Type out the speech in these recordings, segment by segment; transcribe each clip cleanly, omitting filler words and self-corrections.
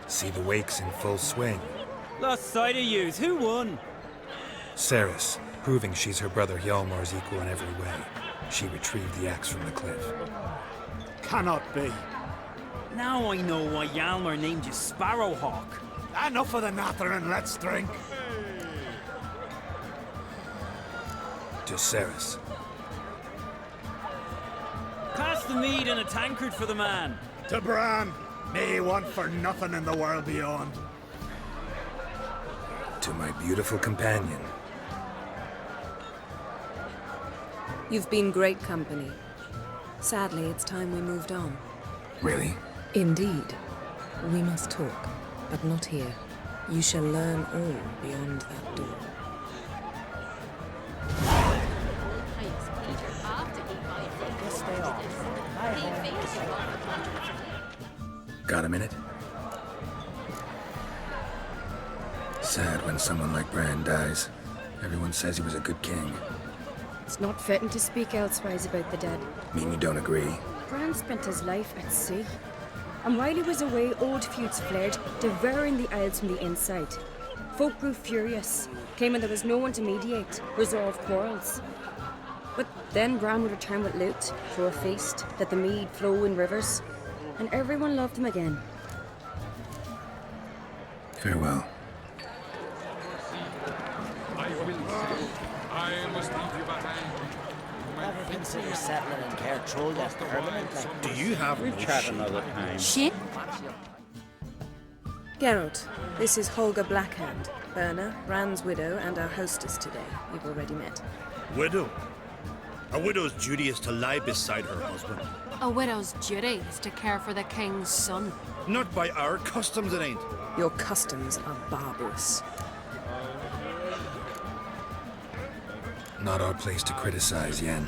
See the wakes in full swing. Lost sight of yous. Who won? Ceres, proving she's her brother Hjalmar's equal in every way. She retrieved the axe from the cliff. Cannot be. Now I know why Hjalmar named you Sparrowhawk. Enough of the natter and let's drink. To Ceres. Pass the mead in a tankard for the man. To Bran. May he want for nothing in the world beyond. To my beautiful companion. You've been great company. Sadly, it's time we moved on. Really? Indeed. We must talk, but not here. You shall learn all beyond that door. Got a minute? Sad when someone like Bran dies. Everyone says he was a good king. It's not fitting to speak elsewise about the dead. Mean you don't agree? Bran spent his life at sea. And while he was away, old feuds flared, devouring the Isles from the inside. Folk grew furious, claiming there was no one to mediate, resolve quarrels. But then Bran would return with loot, throw a feast, let the mead flow in rivers, and everyone loved him again. Farewell. I must leave you behind. Never consider settling in Geralt as permanently. Do you have We'll chat another time. Shit! Geralt, this is Holger Blackhand, Berna, Bran's widow, and our hostess today. You've already met. Widow? A widow's duty is to lie beside her husband. A widow's duty is to care for the king's son. Not by our customs, it ain't. Your customs are barbarous. Not our place to criticize, Yen.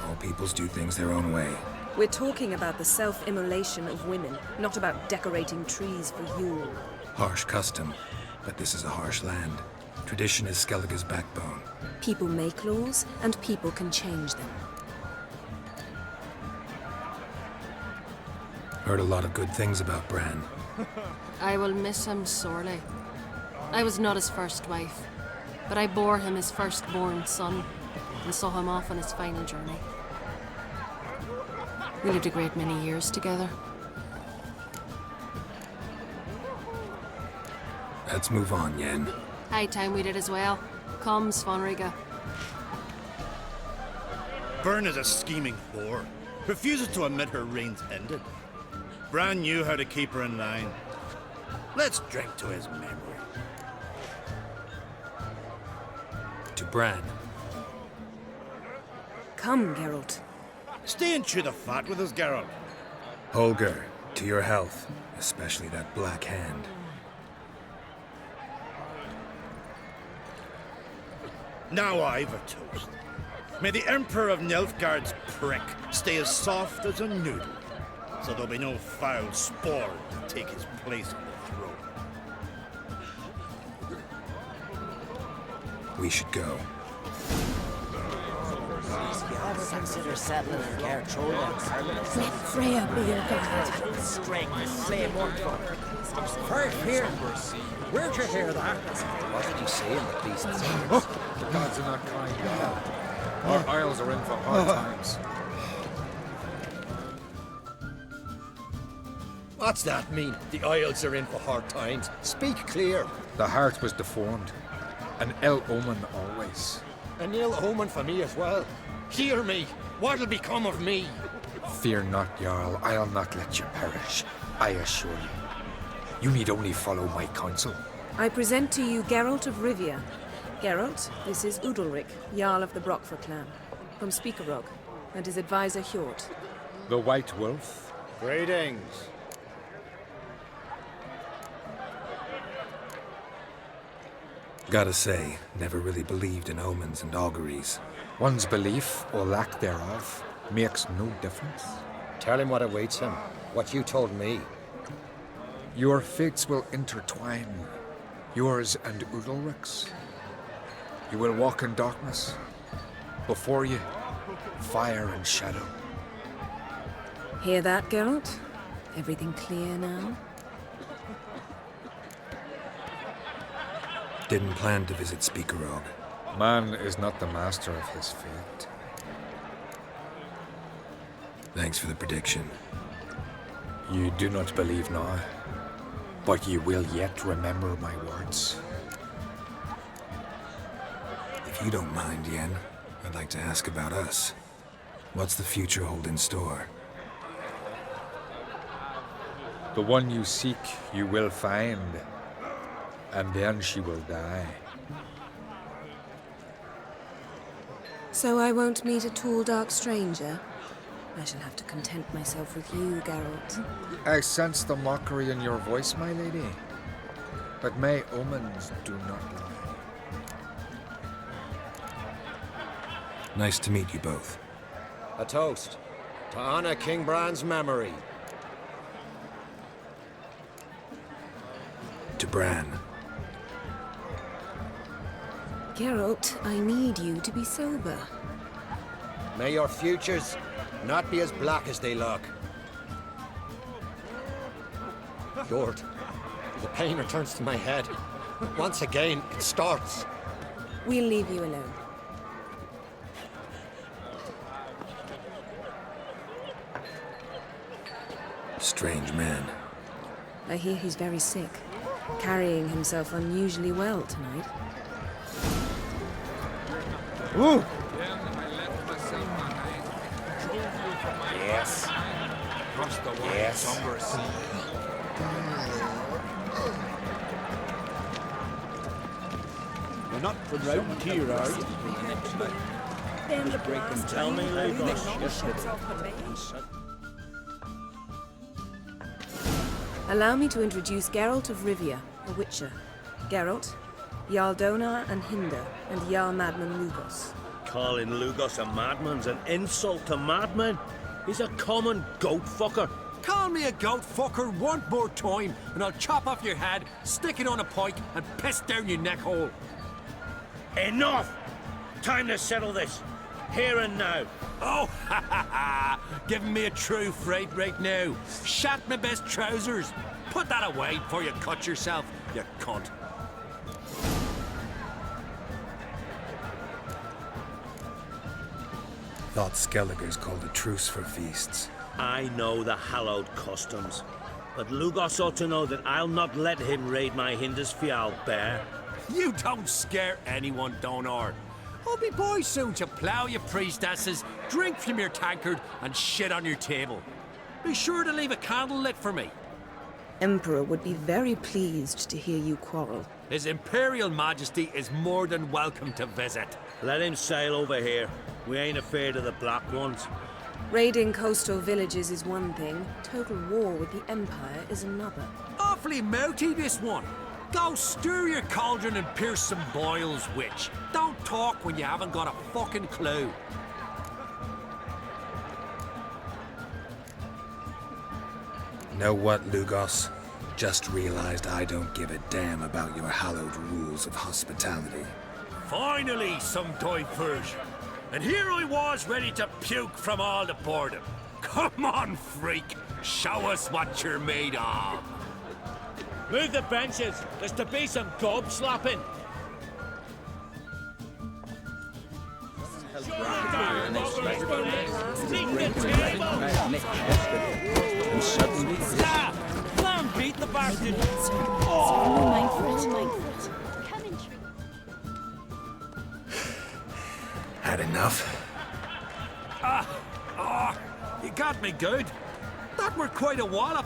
All peoples do things their own way. We're talking about the self-immolation of women, not about decorating trees for Yule. Harsh custom, but this is a harsh land. Tradition is Skellige's backbone. People make laws, and people can change them. Heard a lot of good things about Bran. I will miss him sorely. I was not his first wife, but I bore him his firstborn son and saw him off on his final journey. We lived a great many years together. Let's move on, Yen. High time we did as well. Come, Svanriga. Byrne is a scheming whore. Refuses to admit her reign's ended. Bran knew how to keep her in line. Let's drink to his memory. To Bran. Come, Geralt. Stay and chew the fat with us, Geralt. Holger, to your health, especially that black hand. Now I've a toast. May the Emperor of Nilfgaard's prick stay as soft as a noodle, so there'll be no foul spore to take his place on the throne. We should go. You ever consider settling in Geralt as permanently? Let Freya be your guide. Strength, flame workful. First here. Where'd you hear that? What did you say in the beast's The gods are not kind, Jarl. Our isles are in for hard times. What's that mean? The Isles are in for hard times. Speak clear. The heart was deformed. An ill omen always. An ill omen for me as well. Hear me. What'll become of me? Fear not, Jarl. I'll not let you perish. I assure you. You need only follow my counsel. I present to you Geralt of Rivia. Geralt, this is Udalric, Jarl of the Brockfer clan, from Speakerog, and his advisor Hjort. The White Wolf. Greetings. Gotta say, never really believed in omens and auguries. One's belief, or lack thereof, makes no difference. Tell him what awaits him. What you told me. Your fates will intertwine. Yours and Udalric's. You will walk in darkness. Before you, fire and shadow. Hear that, Geralt? Everything clear now? Didn't plan to visit Speakerog. Man is not the master of his fate. Thanks for the prediction. You do not believe now, but you will yet remember my words. If you don't mind, Yen, I'd like to ask about us. What's the future hold in store? The one you seek, you will find, and then she will die. So I won't meet a tall, dark stranger? I shall have to content myself with you, Geralt. I sense the mockery in your voice, my lady, but my omens do not lie. Nice to meet you both. A toast to honor King Bran's memory. To Bran. Geralt, I need you to be sober. May your futures not be as black as they look. Lord, the pain returns to my head. Once again, it starts. We'll leave you alone. Strange man. I hear he's very sick, carrying himself unusually well tonight. Ooh! Yes. Yes. You're not from round here, are you? Tell me, Allow me to introduce Geralt of Rivia, a Witcher. Geralt, Jarl Donar and Hinder, and Jarl Madman Lugos. Calling Lugos a madman's an insult to madmen. He's a common goat fucker. Call me a goat fucker one more time, and I'll chop off your head, stick it on a pike, and piss down your neck hole. Enough! Time to settle this. Here and now. Oh, ha ha ha! Giving me a true fright right now. Shat my best trousers. Put that away before you cut yourself, you cunt. Thought Skelliger's called a truce for feasts. I know the hallowed customs, but Lugos ought to know that I'll not let him raid my Hindisfial bear. You don't scare anyone, Donar. I'll be boy soon to plough your priestesses, drink from your tankard, and shit on your table. Be sure to leave a candle lit for me. Emperor would be very pleased to hear you quarrel. His Imperial Majesty is more than welcome to visit. Let him sail over here. We ain't afraid of the Black Ones. Raiding coastal villages is one thing, total war with the Empire is another. Awfully mouty, this one. Go stir your cauldron and pierce some boils, witch. Don't talk when you haven't got a fucking clue. Know what, Lugos? Just realized I don't give a damn about your hallowed rules of hospitality. Finally, some diversion. And here I was ready to puke from all the boredom. Come on, freak. Show us what you're made of. Move the benches. There's to be some gob slapping. Clown beat the bastard. Had enough? You got me good. That were quite a wallop.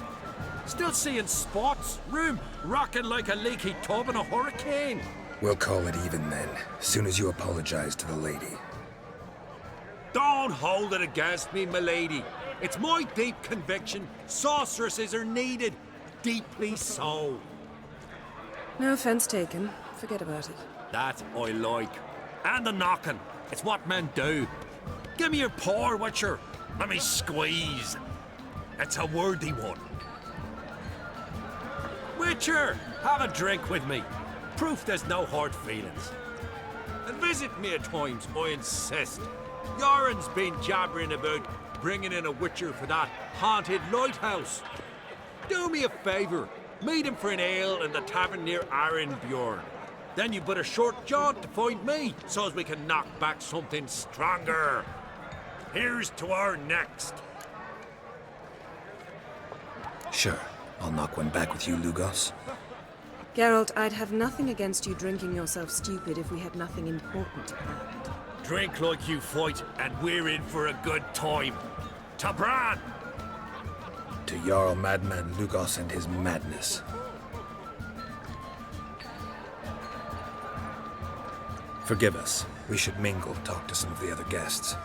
Still seeing spots, room rocking like a leaky tub in a hurricane. We'll call it even then, soon as you apologize to the lady. Don't hold it against me, milady. It's my deep conviction sorceresses are needed. Deeply so. No offense taken. Forget about it. That I like. And the knocking. It's what men do. Give me your paw, Witcher. Let me squeeze. It's a worthy one. Witcher, have a drink with me. Proof there's no hard feelings. And visit me at times, I insist. Yoren's been jabbering about bringing in a Witcher for that haunted lighthouse. Do me a favour. Meet him for an ale in the tavern near Arenbjorn. Then you but a short jaunt to find me, so as we can knock back something stronger. Here's to our next. Sure, I'll knock one back with you, Lugos. Geralt, I'd have nothing against you drinking yourself stupid if we had nothing important planned. Drink like you fight, and we're in for a good time. To Bran! To Jarl Madman Lugos and his madness. Forgive us. We should mingle, talk to some of the other guests.